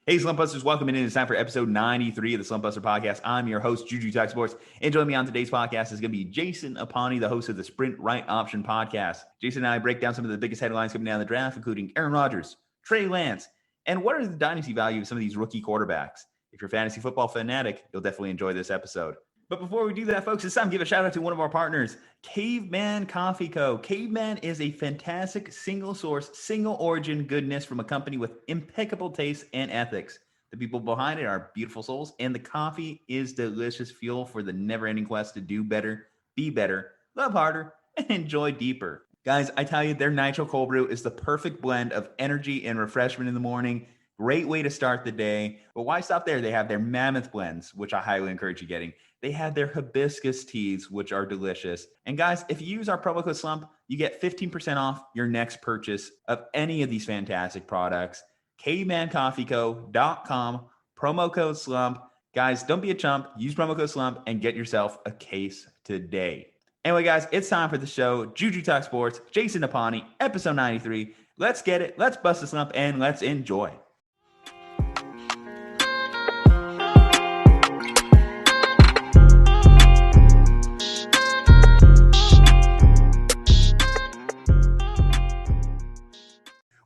Hey, Slumpbusters, welcome in. It's time for episode 93 of the Slumpbuster podcast. I'm your host, Juju Talk Sports. And joining me on today's podcast is going to be Jason Aponte, the host of the Sprint Right Option podcast. Jason and I break down some of the biggest headlines coming down the draft, including Aaron Rodgers, Trey Lance, and what are the dynasty value of some of these rookie quarterbacks. If you're a fantasy football fanatic, you'll definitely enjoy this episode. But before we do that, folks, it's time to give a shout out to one of our partners, Caveman Coffee Co. Caveman is a fantastic single source, single origin goodness from a company with impeccable taste and ethics. The people behind it are beautiful souls, and the coffee is delicious fuel for the never-ending quest to do better, be better, love harder, and enjoy deeper. Guys, I tell you, their Nitro Cold Brew is the perfect blend of energy and refreshment in the morning. Great way to start the day. But why stop there? They have their Mammoth blends, which I highly encourage you getting. They have their hibiscus teas, which are delicious. And guys, if you use our promo code SLUMP, you get 15% off your next purchase of any of these fantastic products. CavemanCoffeeCo.com, promo code SLUMP. Guys, don't be a chump. Use promo code SLUMP and get yourself a case today. Anyway, guys, it's time for the show. Juju Talk Sports, Jason Aponte, episode 93. Let's get it. Let's bust the slump and let's enjoy.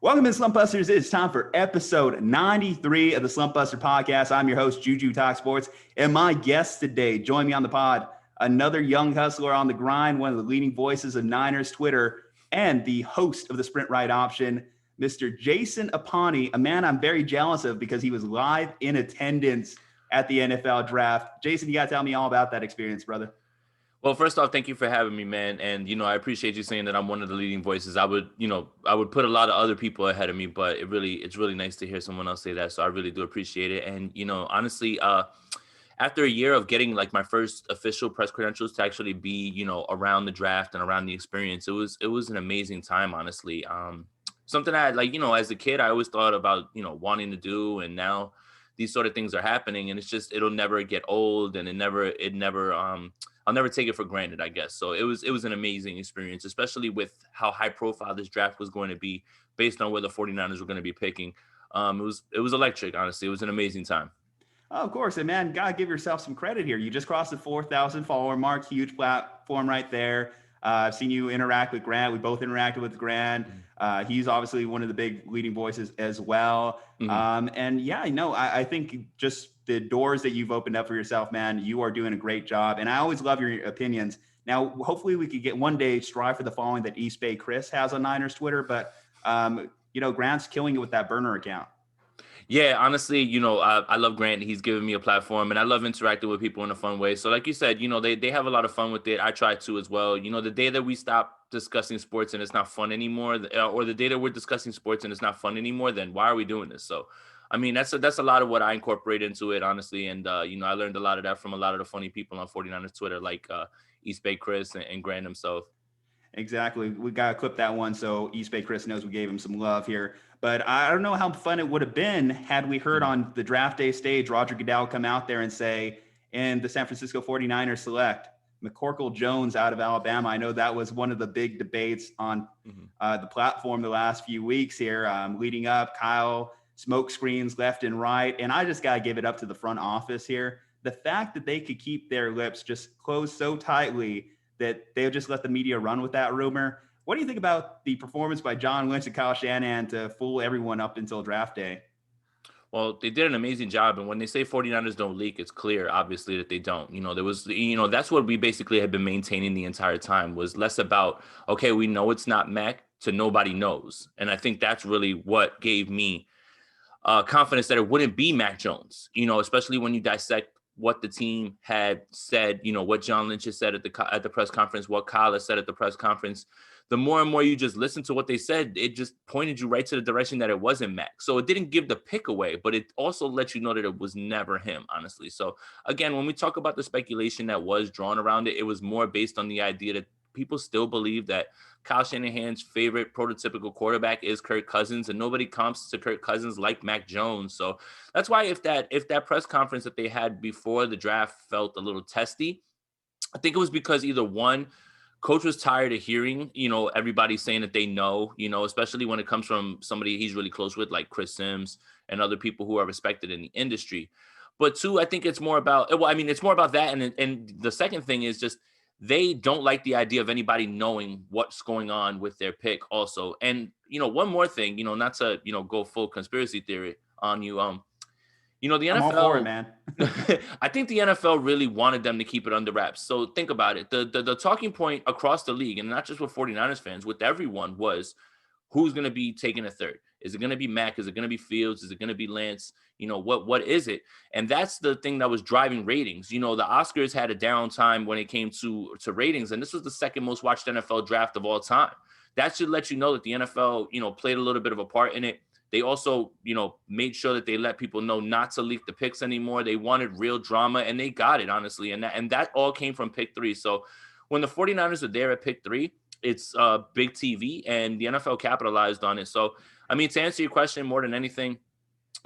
Welcome in, Slumpbusters. It's time for episode 93 of the Slumpbuster podcast. I'm your host, Juju Talk Sports, and my guest today, join me on the pod, another young hustler on the grind, one of the leading voices of Niners Twitter, and the host of the Sprint Right Option, Mr. Jason Aponte, a man I'm very jealous of because he was live in attendance at the NFL draft. Jason, you got to tell me all about that experience, brother. Well, first off, thank you for having me, man. And, I appreciate you saying that I'm one of the leading voices. I would put a lot of other people ahead of me, but it's really nice to hear someone else say that. So I really do appreciate it. And, honestly, after a year of getting like my first official press credentials to actually be, around the draft and around the experience, it was an amazing time, honestly. Something I like, as a kid, I always thought about, wanting to do. And now these sort of things are happening, and it'll never get old, and I'll never take it for granted, I guess. So it was an amazing experience, especially with how high profile this draft was going to be based on where the 49ers were going to be picking. It was electric, honestly. It was an amazing time. Oh, of course. And man, gotta give yourself some credit here. You just crossed the 4,000 follower mark, huge platform right there. I've seen you interact with Grant. We both interacted with Grant. He's obviously one of the big leading voices as well. Mm-hmm. And yeah, I think just the doors that you've opened up for yourself, man, you are doing a great job. And I always love your opinions. Now, hopefully we could get one day strive for the following that East Bay Chris has on Niners Twitter. But, Grant's killing it with that burner account. Yeah, honestly, I love Grant. He's given me a platform, and I love interacting with people in a fun way. So like you said, they have a lot of fun with it. I try to as well. The day that we stop discussing sports and it's not fun anymore, or the day that we're discussing sports and it's not fun anymore, then why are we doing this? So, I mean, that's a lot of what I incorporate into it, honestly. And, I learned a lot of that from a lot of the funny people on 49ers Twitter, like East Bay Chris and Grant himself. Exactly. We got to clip that one so East Bay Chris knows we gave him some love here. But I don't know how fun it would have been had we heard on the draft day stage Roger Goodell come out there and say, and the San Francisco 49ers select McCorkle Jones out of Alabama. I know that was one of the big debates on the platform the last few weeks here, leading up. Kyle smoke screens left and right. And I just got to give it up to the front office here. The fact that they could keep their lips just closed so tightly that they'll just let the media run with that rumor. What do you think about the performance by John Lynch and Kyle Shanahan to fool everyone up until draft day? Well, they did an amazing job. And when they say 49ers don't leak, it's clear, obviously, that they don't. There was, that's what we basically had been maintaining the entire time, was less about, okay, we know it's not Mac, to nobody knows. And I think that's really what gave me confidence that it wouldn't be Mac Jones, especially when you dissect what the team had said, what John Lynch has said at the press conference, what Kyle has said at the press conference. The more and more you just listen to what they said, it just pointed you right to the direction that it wasn't Mac. So it didn't give the pick away, but it also let you know that it was never him, honestly. So again, when we talk about the speculation that was drawn around it, it was more based on the idea that people still believe that Kyle Shanahan's favorite prototypical quarterback is Kirk Cousins, and nobody comps to Kirk Cousins like Mac Jones. So that's why if that press conference that they had before the draft felt a little testy, I think it was because either one, Coach was tired of hearing, everybody saying that they know, especially when it comes from somebody he's really close with, like Chris Sims and other people who are respected in the industry. But two, I think it's more about, it's more about that. And the second thing is just, they don't like the idea of anybody knowing what's going on with their pick also. And, one more thing, not to, go full conspiracy theory on you. The NFL, I'm all for it, man. I think the NFL really wanted them to keep it under wraps. So think about it. The talking point across the league, and not just with 49ers fans, with everyone, was who's going to be taking a third. Is it going to be Mac? Is it going to be Fields? Is it going to be Lance? What is it? And that's the thing that was driving ratings. The Oscars had a downtime when it came to ratings, and this was the second most watched NFL draft of all time. That should let you know that the NFL, played a little bit of a part in it. They also, made sure that they let people know not to leak the picks anymore. They wanted real drama, and they got it, honestly. And that all came from pick 3. So when the 49ers are there at pick 3, it's big TV, and the NFL capitalized on it. So, to answer your question more than anything,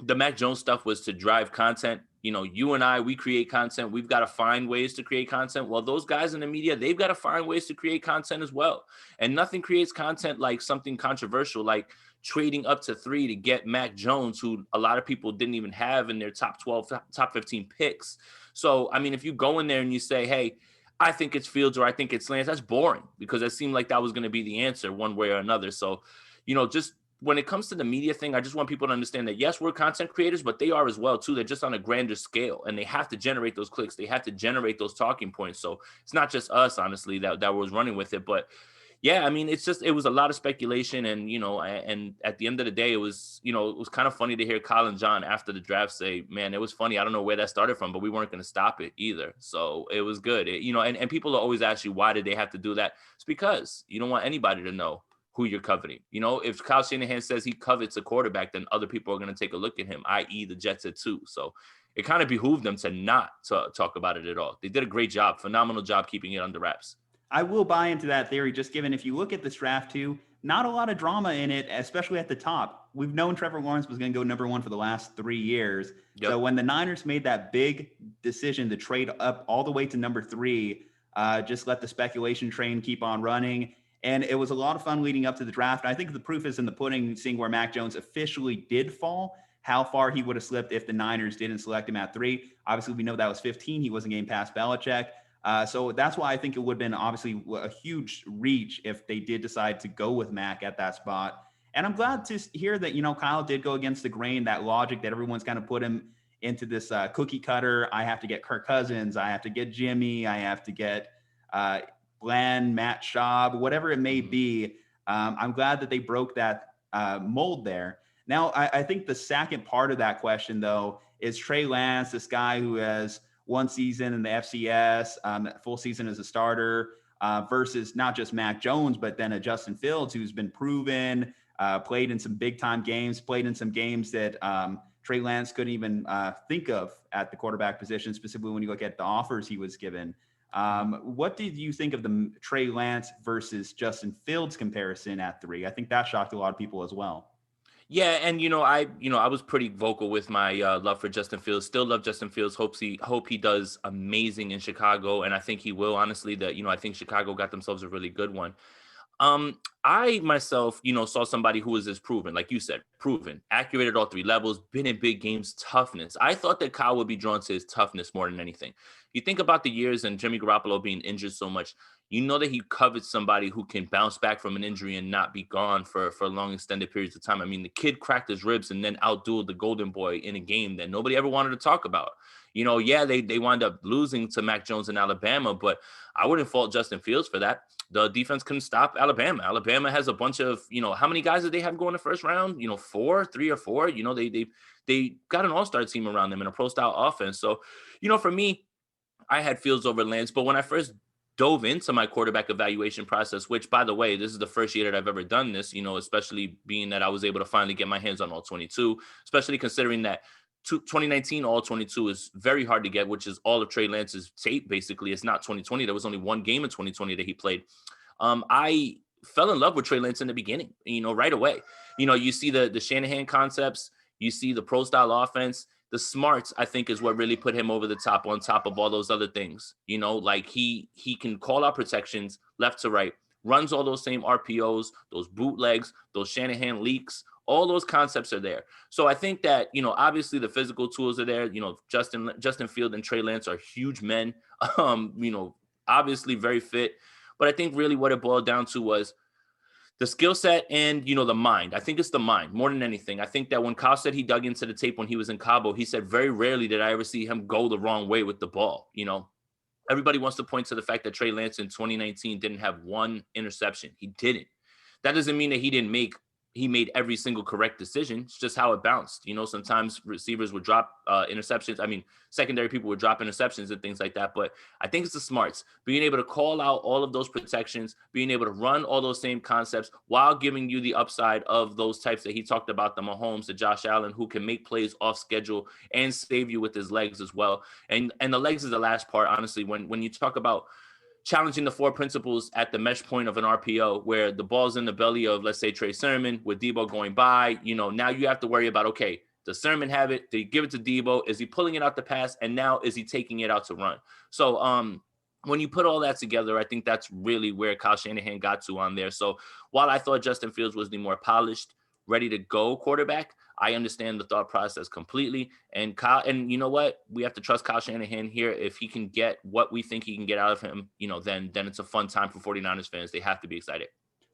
the Mac Jones stuff was to drive content. You and I, we create content. We've got to find ways to create content. Well, those guys in the media, they've got to find ways to create content as well. And nothing creates content like something controversial, like trading up to 3 to get Mac Jones, who a lot of people didn't even have in their top 12, top 15 picks. So, if you go in there and you say, hey, I think it's Fields or I think it's Lance, that's boring, because it seemed like that was going to be the answer one way or another. So, just when it comes to the media thing, I just want people to understand that, yes, we're content creators, but they are as well, too. They're just on a grander scale, and they have to generate those clicks. They have to generate those talking points. So it's not just us, honestly, that was running with it. But yeah, it was a lot of speculation, and, and at the end of the day, it was kind of funny to hear Colin John after the draft say, man, it was funny. I don't know where that started from, but we weren't going to stop it either. So it was good. And people always ask you, why did they have to do that? It's because you don't want anybody to know who you're coveting. If Kyle Shanahan says he covets a quarterback, then other people are going to take a look at him, i.e. the Jets did too. So it kind of behooved them to not to talk about it at all. They did a great job, phenomenal job keeping it under wraps. I will buy into that theory, just given if you look at this draft too, not a lot of drama in it, especially at the top. We've known Trevor Lawrence was going to go number 1 for the last 3 years. Yep. So when the Niners made that big decision to trade up all the way to number 3, just let the speculation train keep on running. And it was a lot of fun leading up to the draft. I think the proof is in the pudding, seeing where Mac Jones officially did fall, how far he would have slipped if the Niners didn't select him at 3. Obviously, we know that was 15. He wasn't getting past Belichick. So that's why I think it would have been obviously a huge reach if they did decide to go with Mac at that spot. And I'm glad to hear that, Kyle did go against the grain, that logic that everyone's kind of put him into this cookie cutter. I have to get Kirk Cousins. I have to get Jimmy. I have to get Glenn, Matt Schaub, whatever it may be. I'm glad that they broke that mold there. Now, I think the second part of that question, though, is Trey Lance, this guy who has one season in the FCS, full season as a starter, versus not just Mac Jones, but then a Justin Fields who's been proven, played in some big-time games, played in some games that Trey Lance couldn't even think of at the quarterback position, specifically when you look at the offers he was given. What did you think of the Trey Lance versus Justin Fields comparison at 3? I think that shocked a lot of people as well. Yeah, and I was pretty vocal with my love for Justin Fields. Still love Justin Fields. Hope he does amazing in Chicago, and I think he will. Honestly, I think Chicago got themselves a really good one. I myself, saw somebody who was as proven, like you said, proven, accurate at all 3 levels, been in big games, toughness. I thought that Kyle would be drawn to his toughness more than anything. You think about the years and Jimmy Garoppolo being injured so much, that he covets somebody who can bounce back from an injury and not be gone for long extended periods of time. The kid cracked his ribs and then outdueled the Golden Boy in a game that nobody ever wanted to talk about. They wind up losing to Mac Jones in Alabama, but I wouldn't fault Justin Fields for that. The defense couldn't stop Alabama. Alabama has a bunch of, how many guys did they have going the first round? 3 or 4. They got an all-star team around them in a pro-style offense. So, for me, I had Fields over Lance. But when I first dove into my quarterback evaluation process, which, by the way, this is the first year that I've ever done this, especially being that I was able to finally get my hands on all 22, especially considering that 2019 all 22 is very hard to get, which is all of Trey Lance's tape. Basically, it's not 2020. There was only one game in 2020 that he played. I fell in love with Trey Lance in the beginning, right away. You see the Shanahan concepts. You see the pro style offense. The smarts, I think, is what really put him over the top on top of all those other things. You know, like he can call out protections left to right, runs all those same RPOs, those bootlegs, those Shanahan leaks, all those concepts are there. So I think that, you know, obviously the physical tools are there. You know, Justin Field and Trey Lance are huge men, you know, obviously very fit. But I think really what it boiled down to was the skill set and, you know, the mind. I think it's the mind more than anything. I think that when Kyle said he dug into the tape when he was in Cabo, he said very rarely did I ever see him go the wrong way with the ball. You know, everybody wants to point to the fact that Trey Lance in 2019 didn't have one interception. He didn't. That doesn't mean that he made every single correct decision. It's just how it bounced. You know, sometimes receivers would drop interceptions. I mean, secondary people would drop interceptions and things like that. But I think it's the smarts, being able to call out all of those protections, being able to run all those same concepts while giving you the upside of those types that he talked about, the Mahomes, the Josh Allen, who can make plays off schedule and save you with his legs as well. And the legs is the last part, honestly, when you talk about challenging the four principles at the mesh point of an RPO where the ball's in the belly of, let's say, Trey Sermon with Debo going by, you know, now you have to worry about, okay, does Sermon have it? Did he give it to Debo? Is he pulling it out to pass? And now is he taking it out to run? So when you put all that together, I think that's really where Kyle Shanahan got to on there. So while I thought Justin Fields was the more polished, ready to go quarterback, I understand the thought process completely. And Kyle, and you know what? We have to trust Kyle Shanahan here. If he can get what we think he can get out of him, you know, then it's a fun time for 49ers fans. They have to be excited.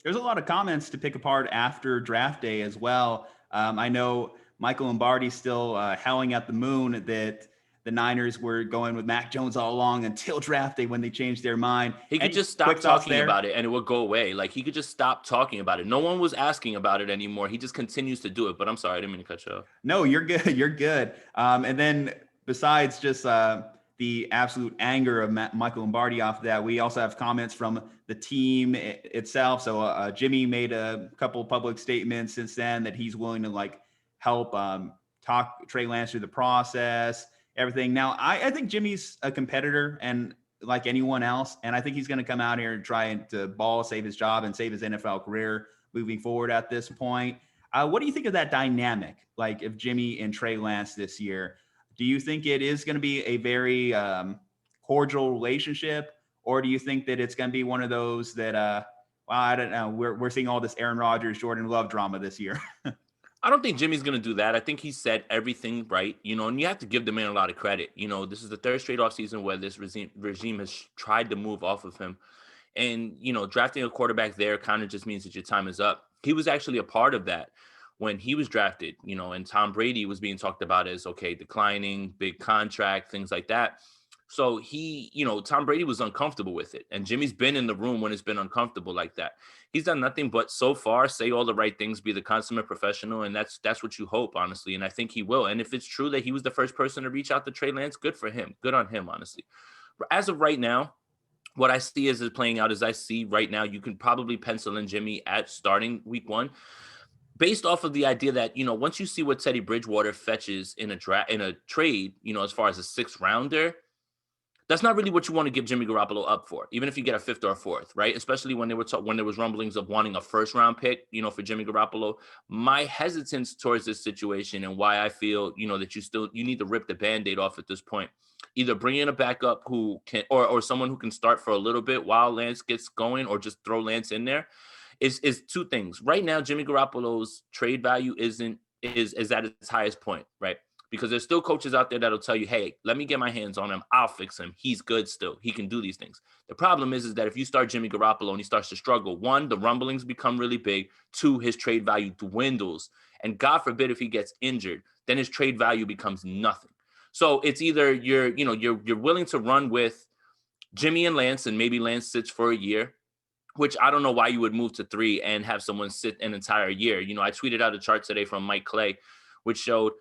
There's a lot of comments to pick apart after draft day as well. I know Michael Lombardi still howling at the moon that the Niners were going with Mac Jones all along until draft day when they changed their mind. He could just stop talking about it and it would go away. Like, he could just stop talking about it. No one was asking about it anymore. He just continues to do it. But I'm sorry, I didn't mean to cut you off. No, you're good. You're good. And then besides just the absolute anger of Michael Lombardi off of that, we also have comments from the team itself. So Jimmy made a couple public statements since then that he's willing to like help talk Trey Lance through the process, everything. Now, I think Jimmy's a competitor and like anyone else, and I think he's going to come out here and try to ball, save his job and save his NFL career moving forward at this point. What do you think of that dynamic, like of Jimmy and Trey Lance this year? Do you think it is going to be a very cordial relationship, or do you think that it's going to be one of those that, well, I don't know, we're seeing all this Aaron Rodgers, Jordan Love drama this year? I don't think Jimmy's going to do that. I think he said everything right, you know, and you have to give the man a lot of credit. You know, this is the third straight offseason where this regime has tried to move off of him. And, you know, drafting a quarterback there kind of just means that your time is up. He was actually a part of that when he was drafted, you know, and Tom Brady was being talked about as, okay, declining, big contract, things like that. So he, you know, Tom Brady was uncomfortable with it. And Jimmy's been in the room when it's been uncomfortable like that. He's done nothing but so far say all the right things, be the consummate professional. And that's what you hope, honestly. And I think he will. And if it's true that he was the first person to reach out to Trey Lance, good for him. Good on him, honestly. As of right now, what I see as it playing out is I see right now, you can probably pencil in Jimmy at starting week 1. Based off of the idea that, you know, once you see what Teddy Bridgewater fetches in a trade, you know, as far as a 6th rounder, that's not really what you want to give Jimmy Garoppolo up for, even if you get a 5th or a 4th, right? Especially when when there was rumblings of wanting a 1st round pick, you know, for Jimmy Garoppolo. My hesitance towards this situation and why I feel, you know, that you need to rip the Band-Aid off at this point. Either bring in a backup who can, or someone who can start for a little bit while Lance gets going, or just throw Lance in there. Is 2 things. Right now, Jimmy Garoppolo's trade value is at its highest point, right? Because there's still coaches out there that'll tell you, hey, let me get my hands on him. I'll fix him. He's good still. He can do these things. The problem is that if you start Jimmy Garoppolo and he starts to struggle, 1, the rumblings become really big. 2, his trade value dwindles. And God forbid if he gets injured, then his trade value becomes nothing. So it's either you're willing to run with Jimmy and Lance, and maybe Lance sits for a year, which I don't know why you would move to 3 and have someone sit an entire year. You know, I tweeted out a chart today from Mike Clay, which showed,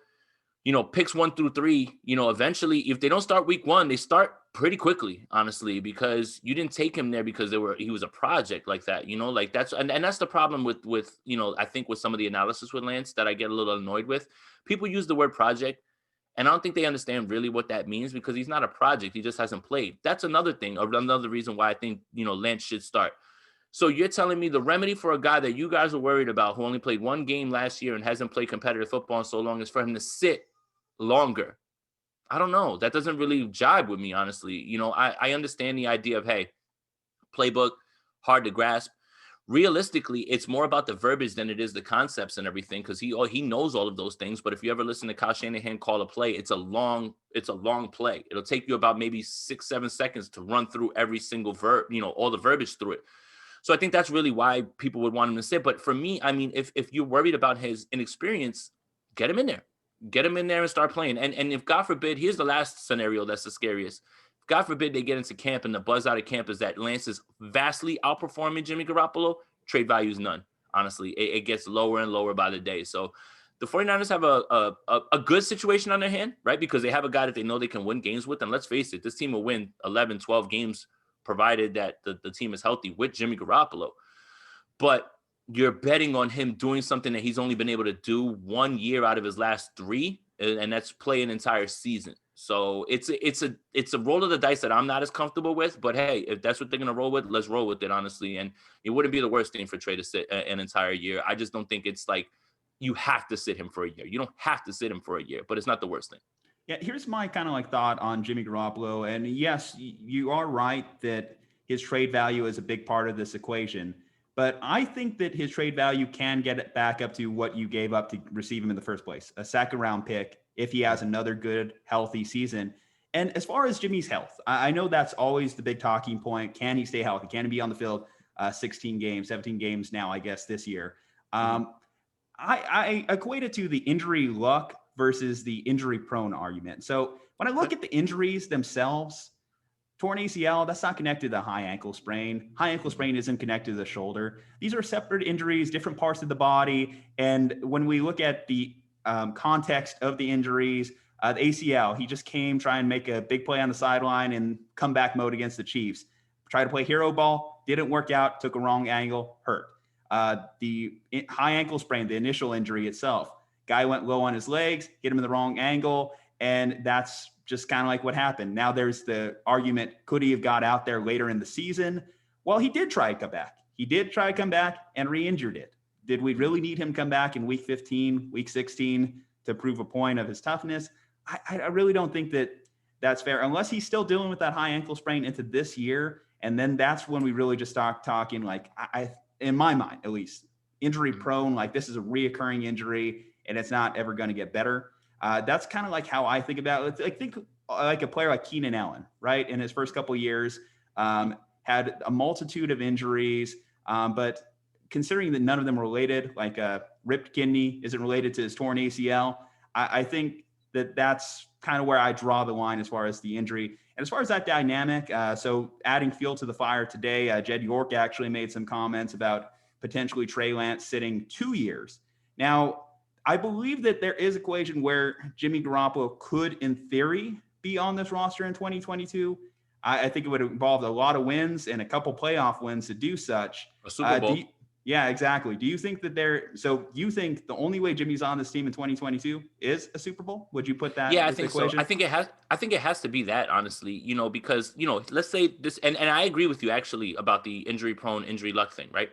you know, picks 1 through 3, you know, eventually, if they don't start week 1, they start pretty quickly, honestly, because you didn't take him there because he was a project like that, you know, like that's the problem with, you know, I think with some of the analysis with Lance that I get a little annoyed with. People use the word project, and I don't think they understand really what that means, because he's not a project. He just hasn't played. That's another thing, another reason why I think, you know, Lance should start. So you're telling me the remedy for a guy that you guys are worried about who only played one game last year and hasn't played competitive football in so long is for him to sit longer. I don't know. That doesn't really jibe with me, honestly. I understand the idea of, hey, playbook, hard to grasp. Realistically, it's more about the verbiage than it is the concepts and everything, because he knows all of those things. But if you ever listen to Kyle Shanahan call a play, it's a long play. It'll take you about maybe 6-7 seconds to run through every single verb, all the verbiage through it. So I think that's really why people would want him to sit. But for me, I mean, if you're worried about his inexperience, get him in there. Get him in there and start playing. And if God forbid, here's the last scenario that's the scariest. God forbid they get into camp and the buzz out of camp is that Lance is vastly outperforming Jimmy Garoppolo. Trade value is none. Honestly, it gets lower and lower by the day. So the 49ers have a good situation on their hand, right? Because they have a guy that they know they can win games with. And let's face it, this team will win 11, 12 games provided that the team is healthy with Jimmy Garoppolo. But you're betting on him doing something that he's only been able to do 1 year out of his last 3, and that's play an entire season. So it's a roll of the dice that I'm not as comfortable with. But hey, if that's what they're gonna roll with, let's roll with it, honestly. And it wouldn't be the worst thing for Trey to sit an entire year. I just don't think it's like you have to sit him for a year. You don't have to sit him for a year, but it's not the worst thing. Yeah, here's my kind of like thought on Jimmy Garoppolo. And yes, you are right that his trade value is a big part of this equation. But I think that his trade value can get it back up to what you gave up to receive him in the first place, a second round pick, if he has another good, healthy season. And as far as Jimmy's health, I know that's always the big talking point. Can he stay healthy? Can he be on the field 16 games, 17 games now, I guess, this year? I equate it to the injury luck versus the injury prone argument. So when I look at the injuries themselves, torn ACL, that's not connected to the high ankle sprain. High ankle sprain isn't connected to the shoulder. These are separate injuries, different parts of the body. And when we look at the context of the injuries, the ACL, he just came, try and make a big play on the sideline and comeback mode against the Chiefs. Try to play hero ball, didn't work out, took a wrong angle, hurt. The high ankle sprain, the initial injury itself, guy went low on his legs, hit him in the wrong angle, and that's just kind of like what happened. Now there's the argument, could he have got out there later in the season? Well, he did try to come back. He did try to come back and re-injured it. Did we really need him to come back in week 15, week 16 to prove a point of his toughness? I really don't think that that's fair, unless he's still dealing with that high ankle sprain into this year. And then that's when we really just start talking, like, in my mind, at least, injury prone, like this is a reoccurring injury and it's not ever going to get better. That's kind of like how I think about it. I think like a player like Keenan Allen, right? In his first couple of years, had a multitude of injuries, but considering that none of them were related, like a ripped kidney isn't related to his torn ACL, I think that that's kind of where I draw the line as far as the injury. And as far as that dynamic, so adding fuel to the fire today, Jed York actually made some comments about potentially Trey Lance sitting 2 years. Now, I believe that there is an equation where Jimmy Garoppolo could, in theory, be on this roster in 2022. I think it would involve a lot of wins and a couple playoff wins to do such. A Super Bowl. Yeah, exactly. Do you think that you think the only way Jimmy's on this team in 2022 is a Super Bowl? Would you put that? Yeah, I think so. I think it has to be that, honestly, because, let's say this, and I agree with you actually about the injury prone, injury luck thing, right?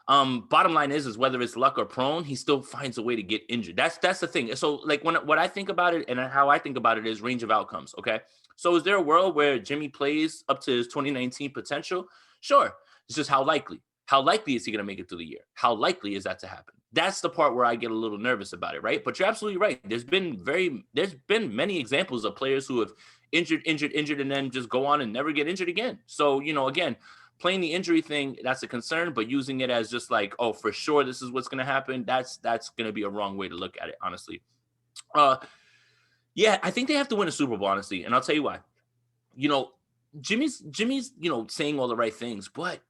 Bottom line is whether it's luck or prone, he still finds a way to get injured. That's the thing. So like what I think about it and how I think about it is range of outcomes. Okay. So is there a world where Jimmy plays up to his 2019 potential? Sure. It's just how likely is he going to make it through the year? How likely is that to happen? That's the part where I get a little nervous about it. Right. But you're absolutely right. There's been many examples of players who have injured, and then just go on and never get injured again. So, again, playing the injury thing, that's a concern, but using it as just like, oh, for sure, this is what's going to happen. That's going to be a wrong way to look at it, honestly. Yeah, I think they have to win a Super Bowl, honestly. And I'll tell you why. Jimmy's, saying all the right things, but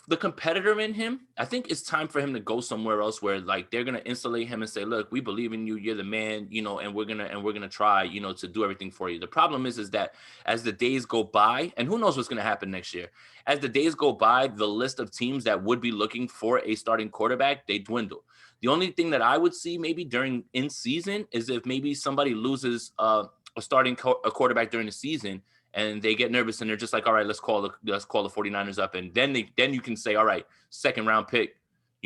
the competitor in him, I think it's time for him to go somewhere else where like they're gonna insulate him and say, look, we believe in you, you're the man, and we're gonna try, to do everything for you. The problem is that as the days go by, and who knows what's gonna happen next year, as the days go by, the list of teams that would be looking for a starting quarterback, they dwindle. The only thing that I would see maybe during in season is if maybe somebody loses a quarterback during the season, and they get nervous and they're just like, all right, let's call the 49ers up. And then you can say, all right, second round pick,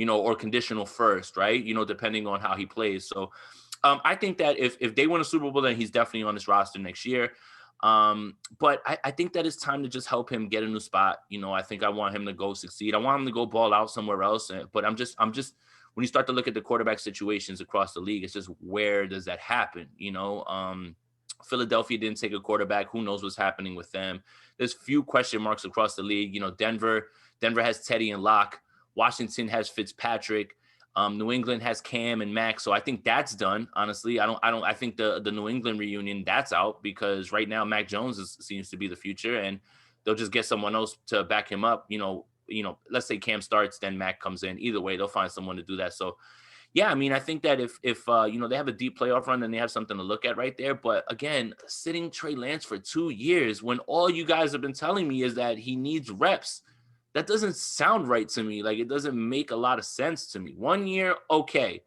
or conditional first, right? Depending on how he plays. So I think that if they win a Super Bowl, then he's definitely on this roster next year. But I think that it's time to just help him get a new spot. I think I want him to go succeed. I want him to go ball out somewhere else. But I'm just when you start to look at the quarterback situations across the league, it's just, where does that happen? Philadelphia didn't take a quarterback. Who knows what's happening with them? There's few question marks across the league. Denver has Teddy and Locke. Washington has Fitzpatrick. New England has Cam and Mac. So I think that's done. Honestly, I think the New England reunion, that's out, because right now Mac Jones seems to be the future, and they'll just get someone else to back him up. Let's say Cam starts, then Mac comes in. Either way, they'll find someone to do that. So yeah, I think that if they have a deep playoff run, then they have something to look at right there. But again, sitting Trey Lance for 2 years when all you guys have been telling me is that he needs reps, that doesn't sound right to me. Like, it doesn't make a lot of sense to me. 1 year, okay.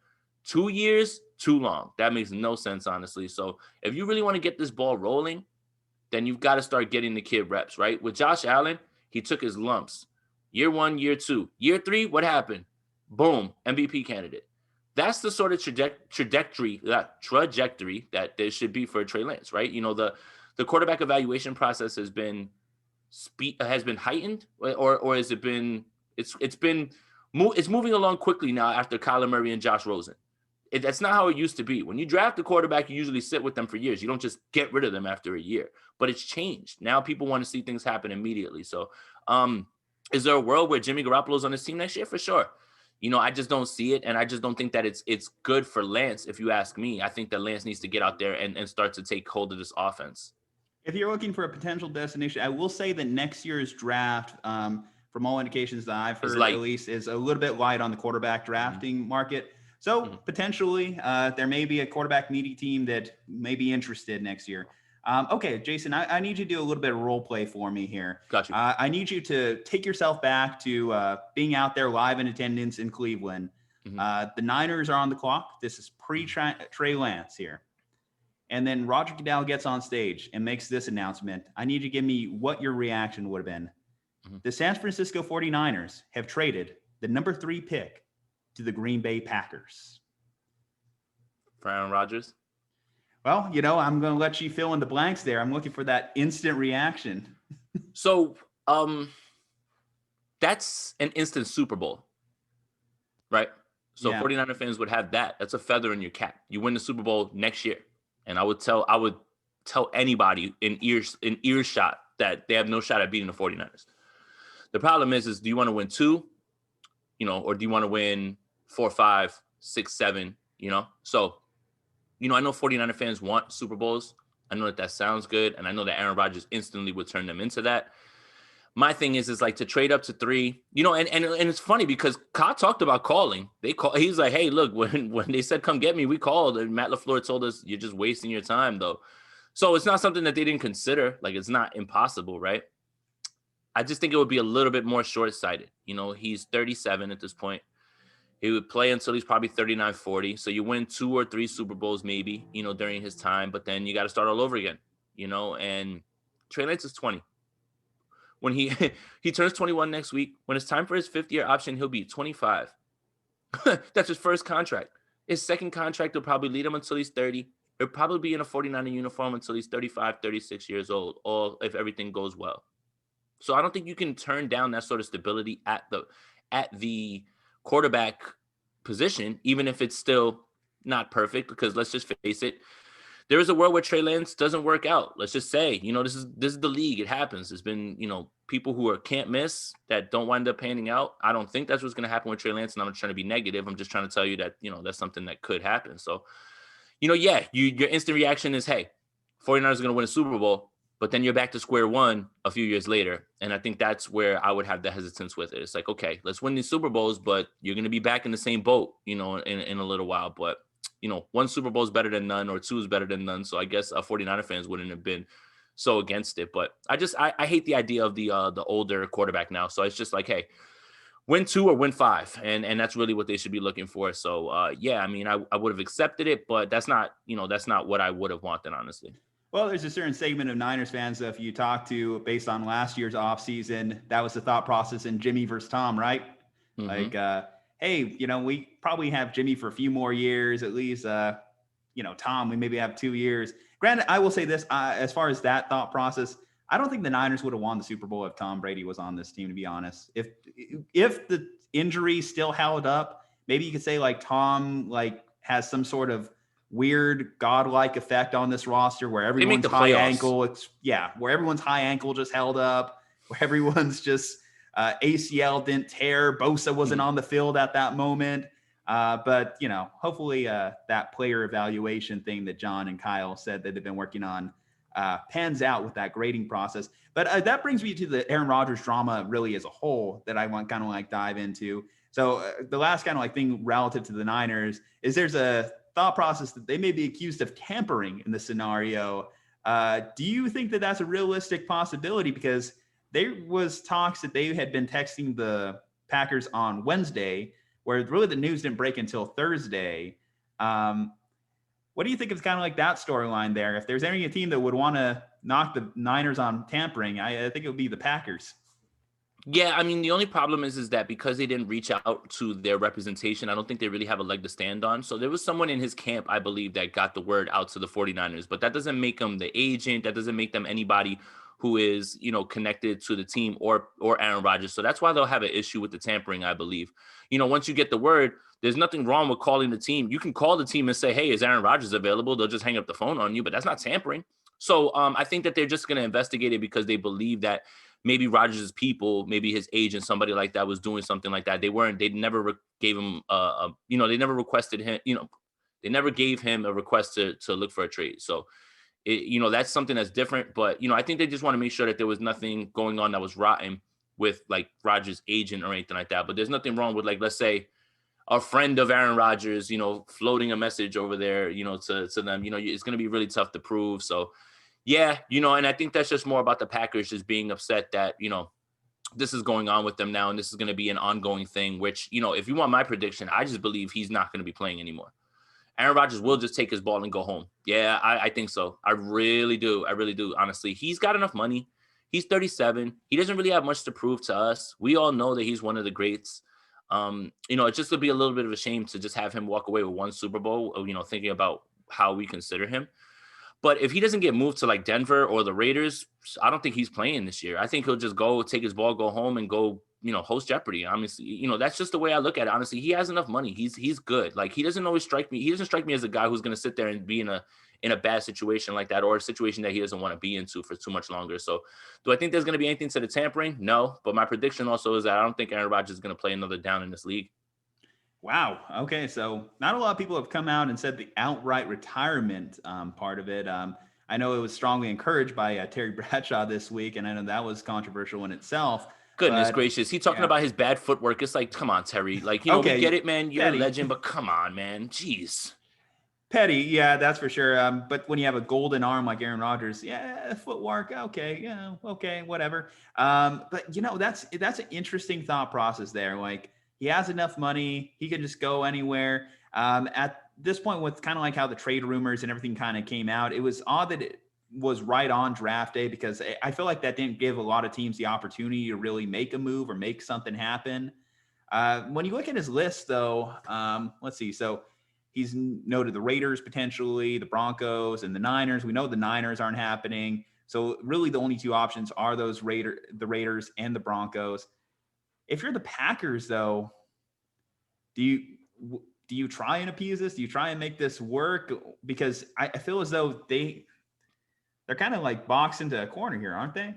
2 years, too long. That makes no sense, honestly. So if you really want to get this ball rolling, then you've got to start getting the kid reps, right? With Josh Allen, he took his lumps. Year 1, year 2. Year 3, what happened? Boom, MVP candidate. That's the sort of trajectory that there should be for Trey Lance, right? The quarterback evaluation process has been heightened, or has it been? It's moving along quickly now after Kyler Murray and Josh Rosen. That's not how it used to be. When you draft a quarterback, you usually sit with them for years. You don't just get rid of them after a year. But it's changed. Now people want to see things happen immediately. So, is there a world where Jimmy Garoppolo's on this team next year? For sure. I just don't see it, and I just don't think that it's good for Lance, if you ask me. I think that Lance needs to get out there and start to take hold of this offense. If you're looking for a potential destination, I will say that next year's draft, from all indications that I've heard, at least, is a little bit light on the quarterback drafting market. So potentially there may be a quarterback needy team that may be interested next year. Okay, Jason, I need you to do a little bit of role play for me here. Got you. I need you to take yourself back to being out there live in attendance in Cleveland. The Niners are on the clock. This is pre-Trey Lance here. And then Roger Goodell gets on stage and makes this announcement. I need you to give me what your reaction would have been. The San Francisco 49ers have traded the number 3 pick to the Green Bay Packers. For Aaron Rodgers? Well, I'm going to let you fill in the blanks there. I'm looking for that instant reaction. So, that's an instant Super Bowl, right? So yeah. 49er fans would have that. That's a feather in your cap. You win the Super Bowl next year. And I would tell anybody in earshot that they have no shot at beating the 49ers. The problem is do you want to win 2, or do you want to win 4, 5, 6, 7, So, I know 49er fans want Super Bowls. I know that sounds good. And I know that Aaron Rodgers instantly would turn them into that. My thing is like to trade up to 3, and it's funny because Kyle talked about calling. He's like, hey, look, when they said come get me, we called, and Matt LaFleur told us you're just wasting your time though. So it's not something that they didn't consider. Like, it's not impossible, right? I just think it would be a little bit more short-sighted. He's 37 at this point. He would play until he's probably 39, 40. So you win 2 or 3 Super Bowls maybe, during his time, but then you got to start all over again, and Trey Lance is 20. When he turns 21 next week, when it's time for his 5th-year option, he'll be 25. That's his first contract. His second contract will probably lead him until he's 30. He'll probably be in a 49er uniform until he's 35, 36 years old, or if everything goes well. So I don't think you can turn down that sort of stability at the quarterback position, even if it's still not perfect, because let's just face it, there is a world where Trey Lance doesn't work out. Let's just say, this is the league. It happens. There's been, people who can't miss that don't wind up panning out. I don't think that's what's going to happen with Trey Lance, and I'm not trying to be negative. I'm just trying to tell you that, that's something that could happen. So, your instant reaction is, hey, 49ers are going to win a Super Bowl, but then you're back to square one a few years later. And I think that's where I would have the hesitance with it. It's like, okay, let's win these Super Bowls, but you're going to be back in the same boat, in a little while. But 1 Super Bowl is better than none, or 2 is better than none. So I guess 49er fans wouldn't have been so against it. But I hate the idea of the older quarterback now. So it's just like, hey, win 2 or win 5. And that's really what they should be looking for. So, I would have accepted it, but that's not what I would have wanted, honestly. Well, there's a certain segment of Niners fans that if you talk to based on last year's offseason, that was the thought process in Jimmy versus Tom, right? Mm-hmm. Like, hey, we probably have Jimmy for a few more years, at least, Tom, we maybe have 2 years. Granted, I will say this, as far as that thought process, I don't think the Niners would have won the Super Bowl if Tom Brady was on this team, to be honest. If the injury still held up, maybe you could say like Tom has some sort of weird godlike effect on this roster where They make everyone's the high playoffs. ankle. Where everyone's high ankle just held up, where everyone's just ACL didn't tear. Bosa wasn't on the field at that moment. But hopefully that player evaluation thing that John and Kyle said that they've been working on pans out with that grading process. But that brings me to the Aaron Rodgers drama really as a whole that I want kind of like dive into. So the last kind of like thing relative to the Niners is there's a thought process that they may be accused of tampering in the scenario. Do you think that that's a realistic possibility? Because there was talks that they had been texting the Packers on Wednesday, where really the news didn't break until Thursday. What do you think of kind of like that storyline there? If there's any team that would want to knock the Niners on tampering, I think it would be the Packers. Yeah, I mean, the only problem is that because they didn't reach out to their representation, I don't think they really have a leg to stand on. So there was someone in his camp, I believe, that got the word out to the 49ers, but that doesn't make them the agent. That doesn't make them anybody who is, connected to the team or Aaron Rodgers. So that's why they'll have an issue with the tampering, I believe. Once you get the word, there's nothing wrong with calling the team. You can call the team and say, hey, is Aaron Rodgers available? They'll just hang up the phone on you, but that's not tampering. So I think that they're just going to investigate it because they believe that maybe Rodgers' people, maybe his agent, somebody like that was doing something like that. They never gave him, they never requested him, they never gave him a request to look for a trade. So, that's something that's different. But, I think they just want to make sure that there was nothing going on that was rotten with like Rodgers' agent or anything like that. But there's nothing wrong with like, let's say, a friend of Aaron Rodgers, floating a message over there, to them, it's going to be really tough to prove. So, yeah, and I think that's just more about the Packers just being upset that, this is going on with them now, and this is going to be an ongoing thing, which, if you want my prediction, I just believe he's not going to be playing anymore. Aaron Rodgers will just take his ball and go home. Yeah, I think so. I really do. I really do. Honestly, he's got enough money. He's 37. He doesn't really have much to prove to us. We all know that he's one of the greats. It just would be a little bit of a shame to just have him walk away with one Super Bowl, thinking about how we consider him. But if he doesn't get moved to like Denver or the Raiders, I don't think he's playing this year. I think he'll just go take his ball, go home, and go, host Jeopardy. Honestly, that's just the way I look at it. Honestly, he has enough money. He's good. Like he doesn't always strike me. He doesn't strike me as a guy who's going to sit there and be in a bad situation like that, or a situation that he doesn't want to be into for too much longer. So, do I think there's going to be anything to the tampering? No. But my prediction also is that I don't think Aaron Rodgers is going to play another down in this league. Wow. Okay. So not a lot of people have come out and said the outright retirement part of it. I know it was strongly encouraged by Terry Bradshaw this week, and I know that was controversial in itself. Goodness gracious. He talking about his bad footwork. It's like, come on, Terry. Like, we get it, man. You're a legend, but come on, man. Jeez. Petty. Yeah, that's for sure. But when you have a golden arm like Aaron Rodgers, yeah, footwork. Okay. Yeah. Okay. Whatever. But that's an interesting thought process there. Like he has enough money. He can just go anywhere. At this point, with kind of like how the trade rumors and everything kind of came out, it was odd that it was right on draft day, because I feel like that didn't give a lot of teams the opportunity to really make a move or make something happen. When you look at his list, though, let's see. So he's noted the Raiders potentially, the Broncos, and the Niners. We know the Niners aren't happening. So really the only two options are those the Raiders and the Broncos. If you're the Packers, though, do you try and appease this? Do you try and make this work? Because I feel as though they're kind of like boxed into a corner here, aren't they?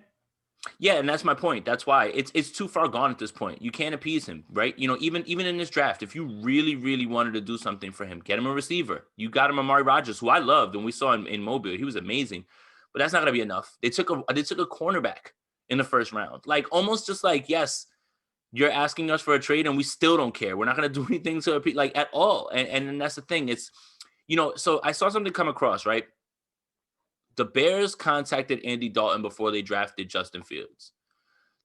Yeah, and that's my point. That's why it's too far gone at this point. You can't appease him, right? Even in this draft, if you really, really wanted to do something for him, get him a receiver. You got him Amari Rodgers, who I loved, and we saw him in Mobile. He was amazing, but that's not going to be enough. They took a cornerback in the first round, like almost just like, yes, you're asking us for a trade, and we still don't care. We're not going to do anything to appease, like at all. And that's the thing. It's, so I saw something come across, right? The Bears contacted Andy Dalton before they drafted Justin Fields.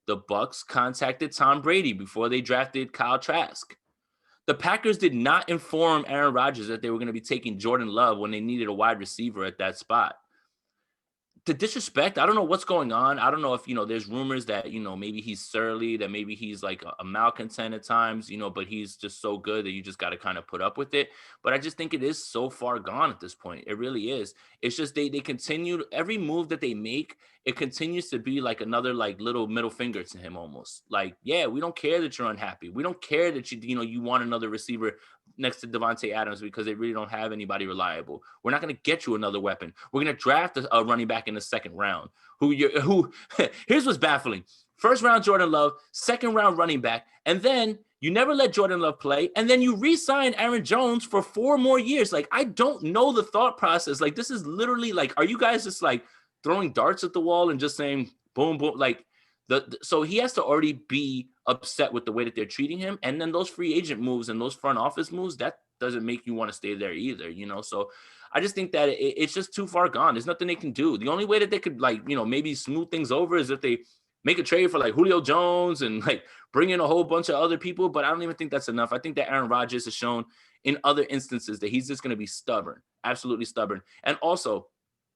The Bucks contacted Tom Brady before they drafted Kyle Trask. The Packers did not inform Aaron Rodgers that they were going to be taking Jordan Love when they needed a wide receiver at that spot. the disrespect, I don't know what's going on. I don't know if, there's rumors that, maybe he's surly, that maybe he's like a malcontent at times, but he's just so good that you just got to kind of put up with it. But I just think it is so far gone at this point. It really is. It's just they continue every move that they make. It continues to be like another like little middle finger to him almost. Like, yeah, we don't care that you're unhappy. We don't care that you want another receiver next to Devontae Adams because they really don't have anybody reliable. We're not going to get you another weapon. We're going to draft a running back in the second round. Here's what's baffling. First round, Jordan Love, second round running back. And then you never let Jordan Love play. And then you re-sign Aaron Jones for 4 more years. Like, I don't know the thought process. Like, this is literally like, are you guys just like throwing darts at the wall and just saying boom, boom? Like, so he has to already be upset with the way that they're treating him. And then those free agent moves and those front office moves, that doesn't make you want to stay there either, So I just think that it's just too far gone. There's nothing they can do. The only way that they could maybe smooth things over is if they make a trade for like Julio Jones and like bring in a whole bunch of other people. But I don't even think that's enough. I think that Aaron Rodgers has shown in other instances that he's just going to be stubborn, absolutely stubborn. And also,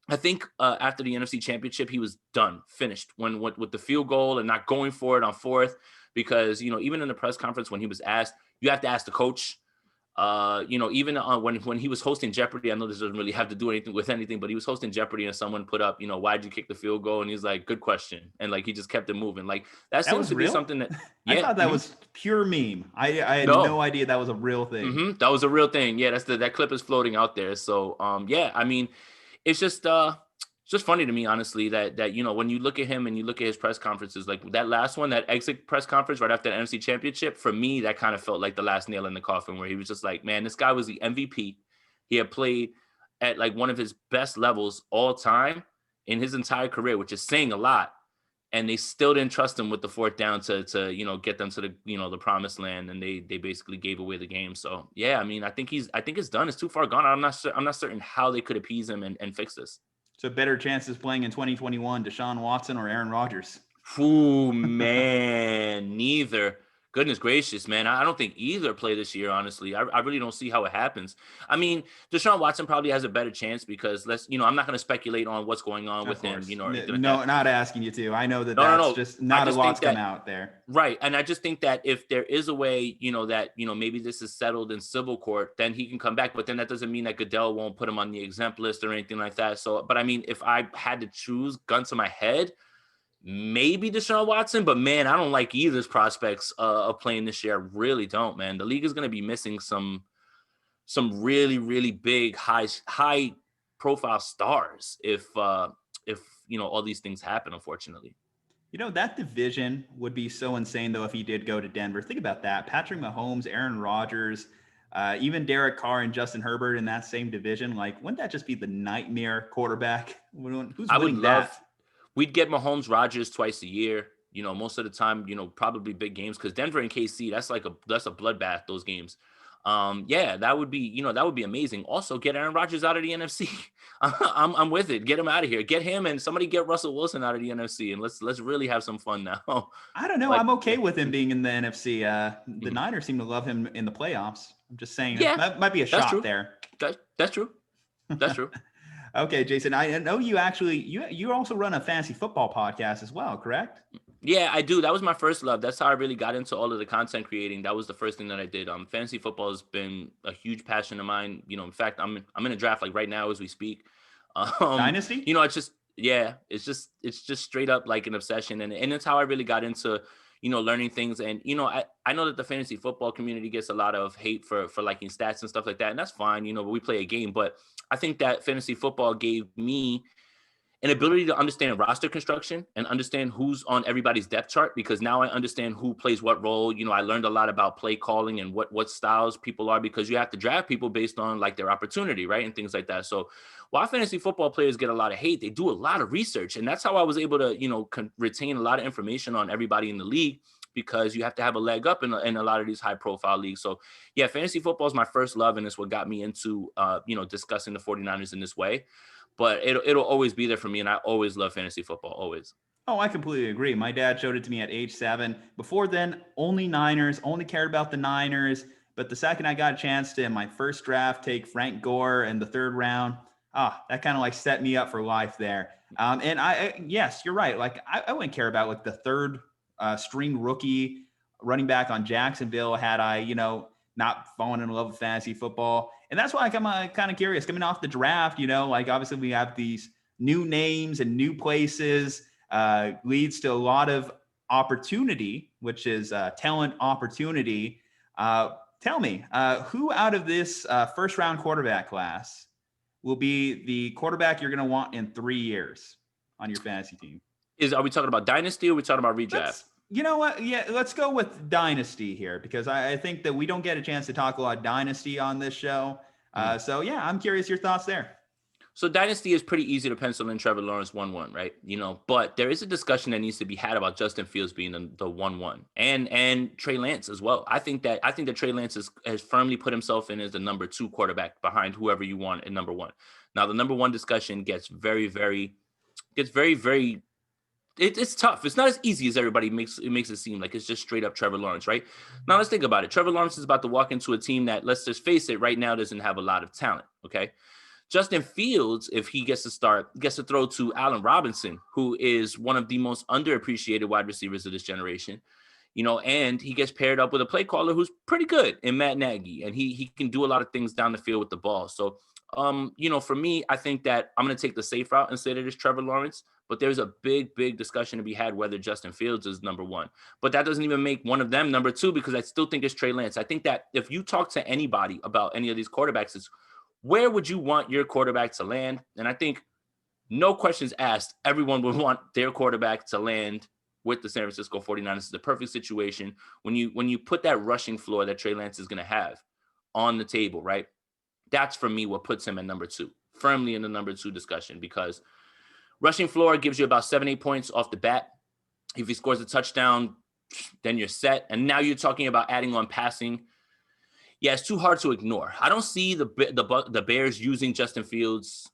I think after the NFC Championship, he was done, finished with the field goal and not going for it on fourth, because, even in the press conference when he was asked, you have to ask the coach, even when he was hosting Jeopardy, I know this doesn't really have to do anything with anything, but he was hosting Jeopardy and someone put up, why'd you kick the field goal? And he's like, good question. And like, he just kept it moving. Like that seems to be something that, yeah, I thought that was pure meme. I had no idea that was a real thing. That was a real thing. Yeah. That clip is floating out there. So, yeah, I mean, it's just funny to me, honestly, that when you look at him and you look at his press conferences, like that last one, that exit press conference right after the NFC Championship, for me, that kind of felt like the last nail in the coffin, where he was just like, man, this guy was the MVP. He had played at like one of his best levels all time in his entire career, which is saying a lot. And they still didn't trust him with the fourth down to get them to the the promised land, and they basically gave away the game. So yeah, I mean, I think it's done. It's too far gone. I'm not certain how they could appease him and fix this. So better chances playing in 2021, Deshaun Watson or Aaron Rodgers? Ooh, man, neither. Goodness gracious, man. I don't think either play this year, honestly. I really don't see how it happens. I mean, Deshaun Watson probably has a better chance because I'm not going to speculate on what's going on with him. No, not asking you to. I know that's just not a lot's come out there. Right. And I just think that if there is a way, that, maybe this is settled in civil court, then he can come back. But then that doesn't mean that Goodell won't put him on the exempt list or anything like that. So, but I mean, if I had to choose, gun to my head, maybe Deshaun Watson, but man, I don't like either's prospects of playing this year. I really don't, man. The league is going to be missing some really, really big, high profile stars if all these things happen, unfortunately. That division would be so insane, though, if he did go to Denver. Think about that. Patrick Mahomes, Aaron Rodgers, even Derek Carr and Justin Herbert in that same division. Like, wouldn't that just be the nightmare quarterback? Who's winning that? We'd get Mahomes, Rodgers twice a year. Most of the time, probably big games, because Denver and KC, that's a bloodbath, those games. Yeah, that would be amazing. Also, get Aaron Rodgers out of the NFC. I'm with it. Get him out of here. Get him and somebody get Russell Wilson out of the NFC, and let's really have some fun now. I don't know. I'm okay with him being in the NFC. The Niners seem to love him in the playoffs. I'm just saying, that might be a shot there. That's true. That's true. Okay, Jason, I know you actually you also run a fantasy football podcast as well, correct? Yeah, I do. That was my first love. That's how I really got into all of the content creating. That was the first thing that I did. Fantasy football has been a huge passion of mine. In fact, I'm in a draft like right now as we speak. Dynasty? It's just straight up like an obsession, and it's how I really got into learning things. And I know that the fantasy football community gets a lot of hate for liking stats and stuff like that, and that's fine. We play a game, but I think that fantasy football gave me an ability to understand roster construction and understand who's on everybody's depth chart, because now I understand who plays what role. I learned a lot about play calling and what styles people are, because you have to draft people based on like their opportunity, right? And things like that. So while fantasy football players get a lot of hate, they do a lot of research. And that's how I was able to, retain a lot of information on everybody in the league, because you have to have a leg up in a lot of these high profile leagues. So yeah, fantasy football is my first love. And it's what got me into, discussing the 49ers in this way. But it'll always be there for me, and I always love fantasy football, always. Oh, I completely agree. My dad showed it to me at age 7. Before then, only Niners, only cared about the Niners. But the second I got a chance to, in my first draft, take Frank Gore in the 3rd round, That kind of like set me up for life there. And yes, you're right. Like I wouldn't care about like the third string rookie running back on Jacksonville had I, not fallen in love with fantasy football. And that's why I'm kind of curious coming off the draft, like obviously we have these new names and new places, leads to a lot of opportunity, which is talent opportunity. Tell me, who out of this first round quarterback class will be the quarterback you're going to want in 3 years on your fantasy team? Are we talking about dynasty or are we talking about redraft? You know what? Yeah, let's go with dynasty here because I think that we don't get a chance to talk a lot of dynasty on this show. So yeah, I'm curious your thoughts there. So dynasty is pretty easy to pencil in Trevor Lawrence 1-1, right? But there is a discussion that needs to be had about Justin Fields being the 1-1 and Trey Lance as well. I think that Trey Lance has firmly put himself in as the number 2 quarterback behind whoever you want in number 1. Now the number 1 discussion gets very, very it's tough. It's not as easy as everybody makes it seem like it's just straight up Trevor Lawrence, right? Now let's think about it. Trevor Lawrence is about to walk into a team that, let's just face it, right now doesn't have a lot of talent, okay? Justin Fields, if he gets to throw to Allen Robinson, who is one of the most underappreciated wide receivers of this generation, and he gets paired up with a play caller who's pretty good in Matt Nagy, and he can do a lot of things down the field with the ball. So, for me, I think that I'm going to take the safe route and say that it's Trevor Lawrence, but there's a big, big discussion to be had whether Justin Fields is number 1. But that doesn't even make one of them number 2 because I still think it's Trey Lance. I think that if you talk to anybody about any of these quarterbacks, it's where would you want your quarterback to land? And I think no questions asked, everyone would want their quarterback to land with the San Francisco 49ers. It's the perfect situation when you put that rushing floor that Trey Lance is going to have on the table, right? That's for me what puts him at number 2, firmly in the number 2 discussion, because rushing floor gives you about 7-8 points off the bat. If he scores a touchdown, then you're set. And now you're talking about adding on passing. Yeah, it's too hard to ignore. I don't see the Bears using Justin Fields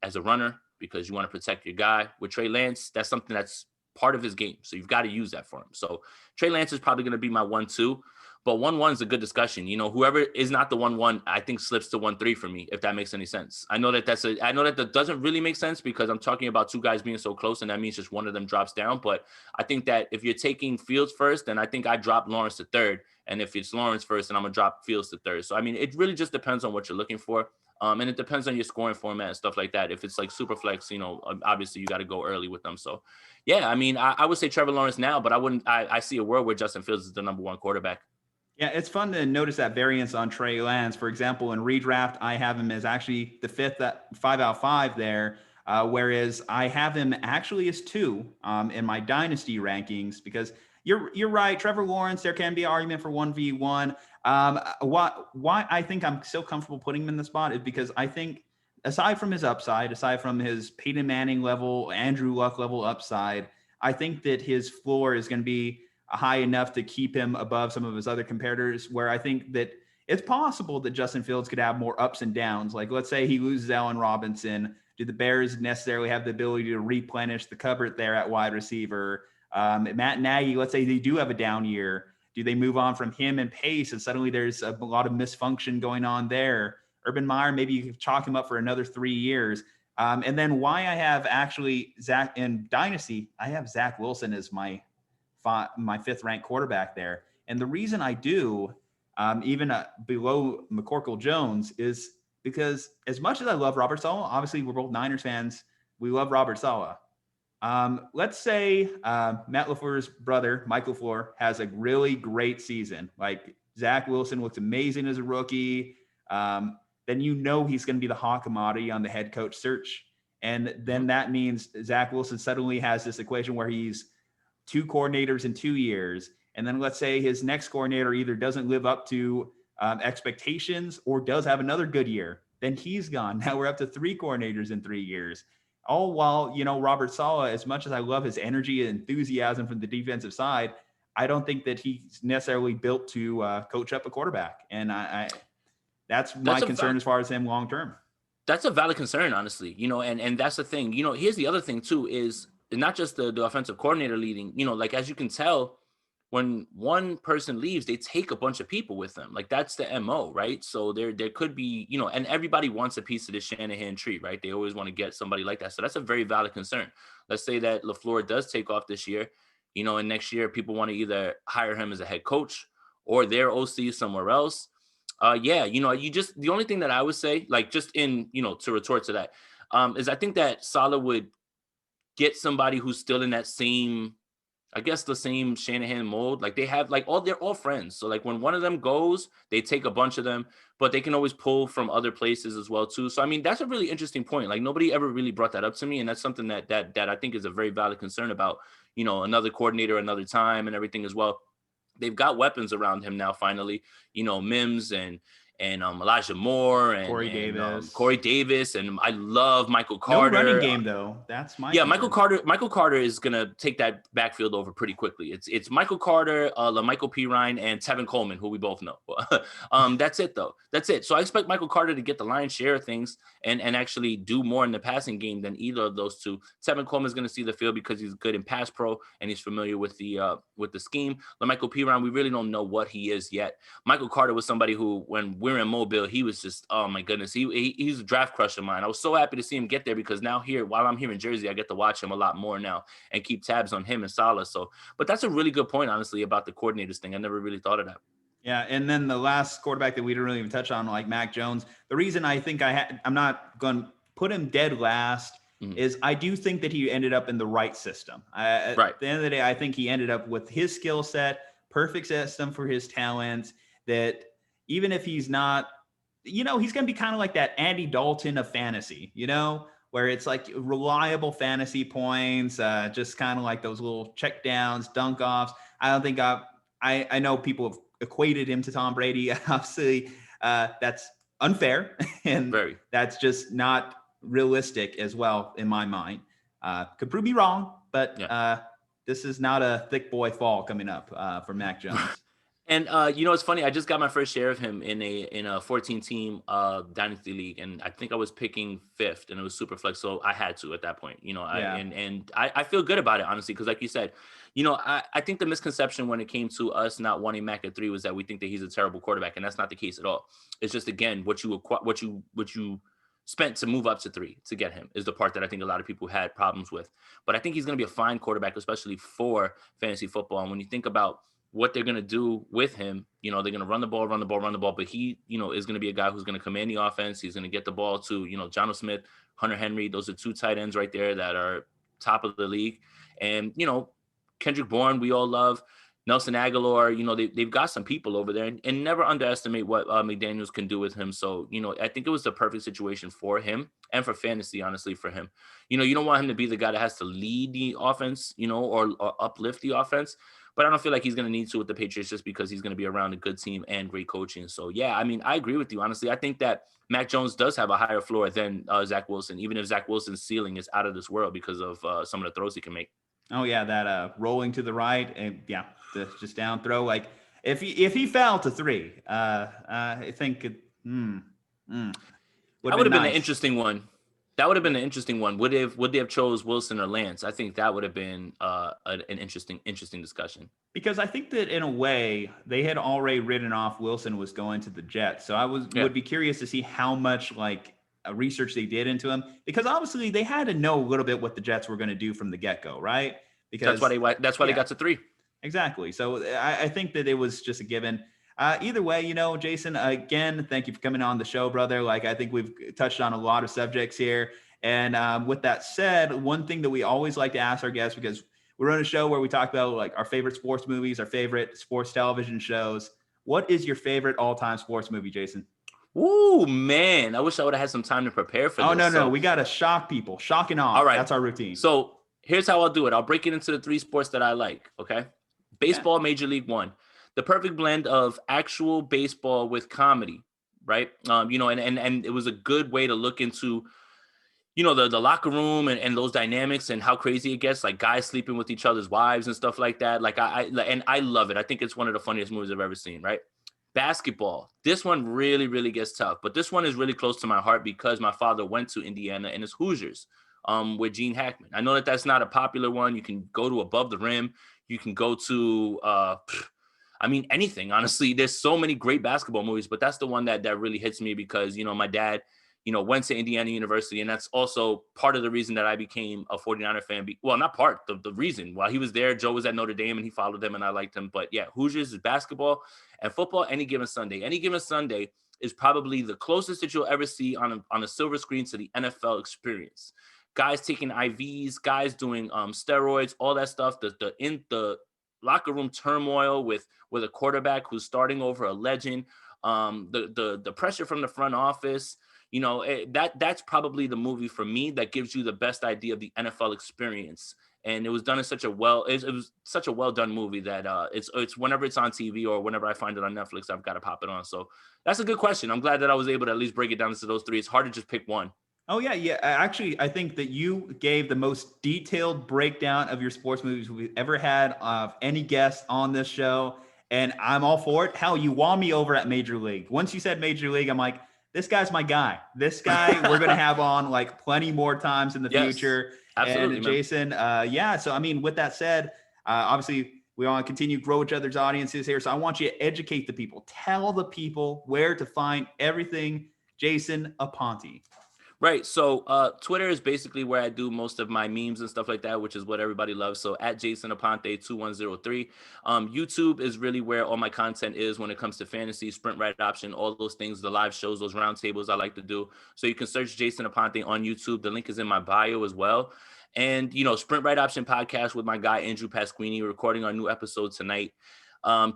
as a runner because you want to protect your guy. With Trey Lance, that's something that's part of his game. So you've got to use that for him. So Trey Lance is probably going to be my 1-2. But 1-1 is a good discussion. Whoever is not the 1-1, I think slips to 1-3 for me, if that makes any sense. I know that that doesn't really make sense because I'm talking about 2 guys being so close, and that means just one of them drops down. But I think that if you're taking Fields first, then I think I drop Lawrence to 3rd. And if it's Lawrence first, then I'm going to drop Fields to 3rd. So, I mean, it really just depends on what you're looking for. And it depends on your scoring format and stuff like that. If it's like super flex, obviously you got to go early with them. So, yeah, I mean, I would say Trevor Lawrence now, but I see a world where Justin Fields is the number 1 quarterback. Yeah, it's fun to notice that variance on Trey Lance. For example, in redraft, I have him as actually the 5th at 5 out of 5 there, whereas I have him actually as 2 in my dynasty rankings because you're right. Trevor Lawrence, there can be an argument for 1v1. Why I think I'm so comfortable putting him in the spot is because I think aside from his upside, aside from his Peyton Manning level, Andrew Luck level upside, I think that his floor is going to be high enough to keep him above some of his other competitors, where I think that it's possible that Justin Fields could have more ups and downs. Like, let's say he loses Allen Robinson. Do the Bears necessarily have the ability to replenish the cupboard there at wide receiver? Matt Nagy, let's say they do have a down year. Do they move on from him and Pace, and suddenly there's a lot of misfunction going on there? Urban Meyer, maybe you could chalk him up for another 3 years. And then why I have actually Zach in Dynasty, I have Zach Wilson as my 5th ranked quarterback there. And the reason I do, even below McCorkle Jones, is because as much as I love Robert Saleh, obviously we're both Niners fans, we love Robert Saleh. Let's say Matt LaFleur's brother, Mike LaFleur, has a really great season. Like Zach Wilson looks amazing as a rookie. Then he's going to be the hot commodity on the head coach search. And then that means Zach Wilson suddenly has this equation where he's 2 coordinators in 2 years. And then let's say his next coordinator either doesn't live up to expectations or does have another good year. Then he's gone. Now we're up to 3 coordinators in 3 years. All while, Robert Saleh, as much as I love his energy and enthusiasm from the defensive side, I don't think that he's necessarily built to coach up a quarterback. And that's my concern as far as him long term. That's a valid concern, honestly. And that's the thing. Here's the other thing too is not just the offensive coordinator leading. Like as you can tell, when one person leaves, they take a bunch of people with them. Like that's the MO, right? So there could be, and everybody wants a piece of the Shanahan tree, right? They always want to get somebody like that. So that's a very valid concern. Let's say that LaFleur does take off this year, and next year people want to either hire him as a head coach or their OC somewhere else. The only thing that I would say, like just in, to retort to that, is I think that Saleh would get somebody who's still in that same, I guess, the same Shanahan mold. Like they have they're all friends. So like when one of them goes, they take a bunch of them, but they can always pull from other places as well too. So I mean, that's a really interesting point. Like nobody ever really brought that up to me. And that's something that I think is a very valid concern about, another coordinator, another time and everything as well. They've got weapons around him now, finally, Mims and Elijah Moore and Corey Davis. And I love Michael Carter. No running game though. That's my concern. Michael Carter is gonna take that backfield over pretty quickly. It's Michael Carter, LaMichael Pirine, and Tevin Coleman, who we both know. That's it though. That's it. So I expect Michael Carter to get the lion's share of things and actually do more in the passing game than either of those two. Tevin Coleman is gonna see the field because he's good in pass pro and he's familiar with the scheme. LaMichael Pirine, we really don't know what he is yet. Michael Carter was somebody who, when we're in Mobile, he was just, oh my goodness, he's a draft crush of mine. I was so happy to see him get there because now while I'm here in Jersey, I get to watch him a lot more now and keep tabs on him and Saleh. So, but that's a really good point, honestly, about the coordinators thing. I never really thought of that. Yeah, and then the last quarterback that we didn't really even touch on, like Mac Jones, the reason I think I'm not going to put him dead last is I do think that he ended up in the right system. At the end of the day, I think he ended up with his skill set, perfect system for his talents, that even if he's not, he's going to be kind of like that Andy Dalton of fantasy, where it's like reliable fantasy points, just kind of like those little check downs, dunk offs. I don't think I know people have equated him to Tom Brady. Obviously, that's unfair, and that's just not realistic as well in my mind. Could prove me wrong, but this is not a thick boy fall coming up for Mac Jones. And it's funny. I just got my first share of him in a 14-team Dynasty league, and I think I was picking 5th, and it was super flex, so I had to at that point. I feel good about it, honestly, because like you said, I think the misconception when it came to us not wanting Mac at 3 was that we think that he's a terrible quarterback, and that's not the case at all. It's just, again, what you spent to move up to 3 to get him is the part that I think a lot of people had problems with. But I think he's going to be a fine quarterback, especially for fantasy football. And when you think about what they're going to do with him, they're going to run the ball, but he, is going to be a guy who's going to command the offense. He's going to get the ball to, Jonnu Smith, Hunter Henry. Those are 2 tight ends right there that are top of the league. And, Kendrick Bourne, we all love. Nelson Aguilar, they've got some people over there, and never underestimate what McDaniels can do with him. So, I think it was the perfect situation for him and for fantasy, honestly, for him. You don't want him to be the guy that has to lead the offense, or uplift the offense. But I don't feel like he's going to need to with the Patriots just because he's going to be around a good team and great coaching. So, yeah, I mean, I agree with you, honestly. I think that Mac Jones does have a higher floor than Zach Wilson, even if Zach Wilson's ceiling is out of this world because of some of the throws he can make. Oh, yeah, that rolling to the right and, the just down throw. Like, if he fell to 3, I think that would have been an interesting one. That would have been an interesting one. Would they have chose Wilson or Lance? I think that would have been an interesting discussion. Because I think that in a way they had already written off Wilson was going to the Jets. So I would be curious to see how much research they did into him, because obviously they had to know a little bit what the Jets were going to do from the get-go, right? Because that's why they got to 3. Exactly. So I think that it was just a given. Either way, Jason, again, thank you for coming on the show, brother. Like, I think we've touched on a lot of subjects here. And with that said, one thing that we always like to ask our guests, because we're on a show where we talk about like our favorite sports movies, our favorite sports television shows. What is your favorite all-time sports movie, Jason? Ooh, man. I wish I would have had some time to prepare for this. Oh, no. We got to shock people. Shock and awe. All right. That's our routine. So here's how I'll do it. I'll break it into the 3 sports that I like, okay? Baseball, Major League One. The perfect blend of actual baseball with comedy, right? And it was a good way to look into, the locker room and those dynamics and how crazy it gets, like guys sleeping with each other's wives and stuff like that. Like I love it. I think it's one of the funniest movies I've ever seen, right? Basketball. This one really, really gets tough, but this one is really close to my heart because my father went to Indiana and it's Hoosiers. with Gene Hackman. I know that that's not a popular one. You can go to Above the Rim. You can go to, anything, honestly. There's so many great basketball movies, but that's the one that really hits me because, my dad, went to Indiana University, and that's also part of the reason that I became a 49er fan. Well, not part, the reason. While he was there, Joe was at Notre Dame, and he followed them, and I liked him. But yeah, Hoosiers is basketball and football any given Sunday. Any given Sunday is probably the closest that you'll ever see on a silver screen to the NFL experience. Guys taking IVs, guys doing steroids, all that stuff. The locker room turmoil with a quarterback who's starting over a legend. The pressure from the front office. That's probably the movie for me that gives you the best idea of the NFL experience. And it was done in such a it was such a well done movie that it's whenever it's on TV or whenever I find it on Netflix, I've got to pop it on. So that's a good question. I'm glad that I was able to at least break it down into those three. It's hard to just pick one. Oh, yeah. Actually, I think that you gave the most detailed breakdown of your sports movies we've ever had of any guest on this show. And I'm all for it. Hell, you won me over at Major League. Once you said Major League, I'm like, this guy's my guy. This guy we're going to have on like plenty more times in the future. Absolutely, and Jason, so I mean, with that said, obviously we want to continue to grow each other's audiences here. So I want you to educate the people. Tell the people where to find everything Jason Aponte. Right. So Twitter is basically where I do most of my memes and stuff like that, which is what everybody loves. So at Jason Aponte 2103. YouTube is really where all my content is when it comes to fantasy, sprint right option, all those things, the live shows, those roundtables I like to do. So you can search Jason Aponte on YouTube. The link is in my bio as well. And, Sprint Right Option podcast with my guy, Andrew Pasquini, recording our new episode tonight.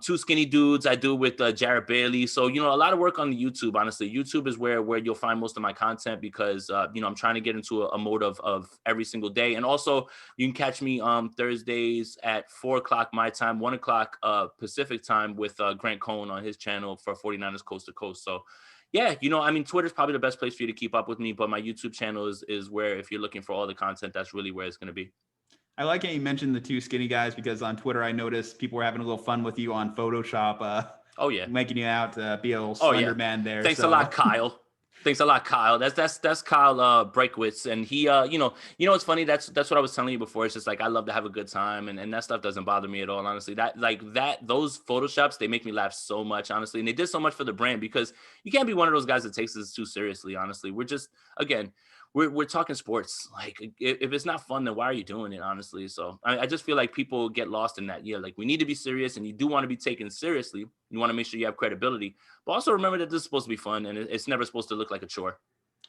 Two Skinny Dudes I do with Jared Bailey. So, a lot of work on the YouTube, honestly. YouTube is where you'll find most of my content because, I'm trying to get into a mode of every single day. And also you can catch me Thursdays at 4:00 my time, 1:00 Pacific time with Grant Cohn on his channel for 49ers Coast to Coast. So yeah, Twitter's probably the best place for you to keep up with me, but my YouTube channel is where, if you're looking for all the content, that's really where it's going to be. I like how you mentioned the two skinny guys because on Twitter, I noticed people were having a little fun with you on Photoshop. Making you out be a little slender man there. Thanks a lot, Kyle. Thanks a lot, Kyle. That's Kyle Breakwitz, and he it's funny. That's what I was telling you before. It's just like I love to have a good time, and that stuff doesn't bother me at all. Honestly, those Photoshops, they make me laugh so much, honestly, and they did so much for the brand because you can't be one of those guys that takes this too seriously. Honestly, we're just We're talking sports. Like, if it's not fun, then why are you doing it, honestly? So I just feel like people get lost in that. Yeah, like we need to be serious, and you do want to be taken seriously. You want to make sure you have credibility, but also remember that this is supposed to be fun, and it's never supposed to look like a chore.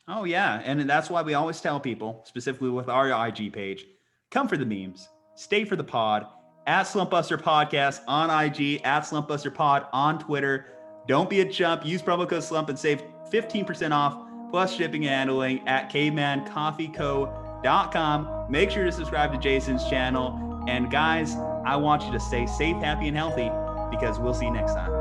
Oh, yeah. And that's why we always tell people, specifically with our IG page, come for the memes, stay for the pod, at Slumpbuster Podcast on IG, at Slumpbuster Pod on Twitter. Don't be a chump. Use promo code SLUMP and save 15% off. Plus shipping and handling at cavemancoffeeco.com. Make sure to subscribe to Jason's channel. And guys, I want you to stay safe, happy, and healthy because we'll see you next time.